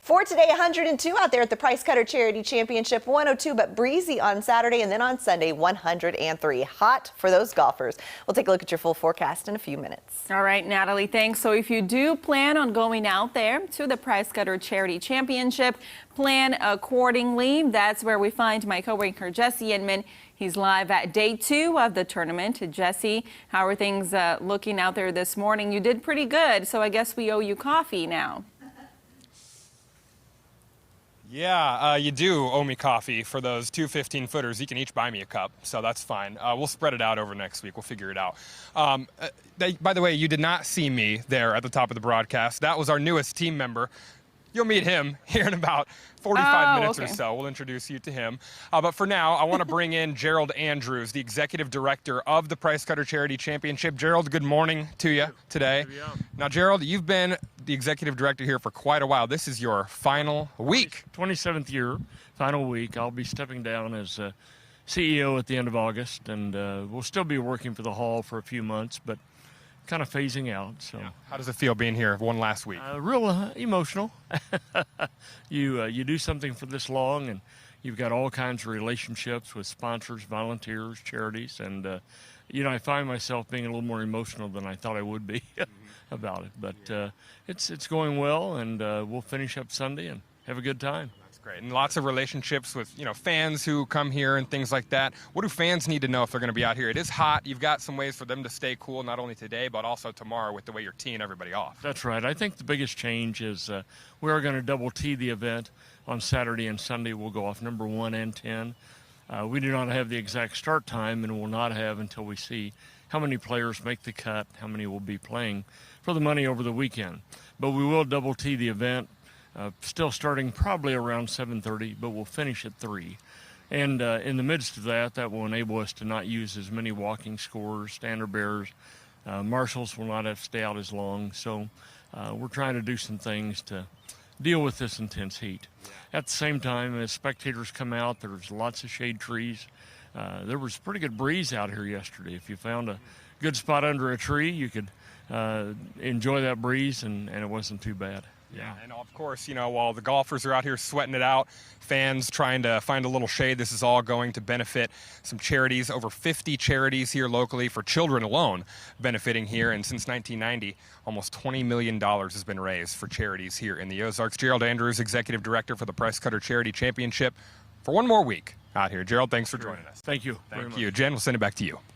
For today, 102 out there at the Price Cutter Charity Championship, 102 but breezy on Saturday, and then on Sunday, 103. Hot for those golfers. We'll take a look at your full forecast in a few minutes. All right, Natalie, thanks. So if you do plan on going out there to the Price Cutter Charity Championship, plan accordingly. That's where we find my co-anchor Jesse Inman. He's live at day 2 of the tournament. Jesse, how are things looking out there this morning? You did pretty good, so I guess we owe you coffee now. Yeah, you do owe me coffee for those two 15-footers. You can each buy me a cup, so that's fine. We'll spread it out over next week. We'll figure it out. By the way, you did not see me there at the top of the broadcast. That was our newest team member. You'll meet him here in about 45 minutes or so. We'll introduce you to him. But for now, I want to bring in Jerald Andrews, the executive director of the Price Cutter Charity Championship. Jerald, good morning to you today. Now, Jerald, you've been the executive director here for quite a while. This is your final week. 27th year, final week. I'll be stepping down as CEO at the end of August, and we'll still be working for the hall for a few months, but kind of phasing out. So, yeah. How does it feel being here one last week? Real emotional. You do something for this long, and you've got all kinds of relationships with sponsors, volunteers, charities, and I find myself being a little more emotional than I thought I would be about it. But it's going well, and we'll finish up Sunday and have a good time. Great. And lots of relationships with, fans who come here and things like that. What do fans need to know if they're going to be out here? It is hot. You've got some ways for them to stay cool, not only today, but also tomorrow with the way you're teeing everybody off. That's right. I think the biggest change is we are going to double tee the event on Saturday and Sunday. We'll go off number 1 and 10. We do not have the exact start time, and will not have until we see how many players make the cut, how many will be playing for the money over the weekend. But we will double tee the event. Still starting probably around 7:30, but we'll finish at 3. And in the midst of that will enable us to not use as many walking scorers, standard bearers. Marshals will not have to stay out as long. So we're trying to do some things to deal with this intense heat. At the same time, as spectators come out, there's lots of shade trees. There was a pretty good breeze out here yesterday. If you found a good spot under a tree, you could enjoy that breeze, and it wasn't too bad. Yeah, and of course, while the golfers are out here sweating it out, fans trying to find a little shade, this is all going to benefit some charities, over 50 charities here locally for children alone benefiting here. And since 1990, almost $20 million has been raised for charities here in the Ozarks. Jerald Andrews, Executive Director for the Price Cutter Charity Championship, for one more week out here. Jerald, thanks for joining us. Thank you. Thank you. Jen, we'll send it back to you.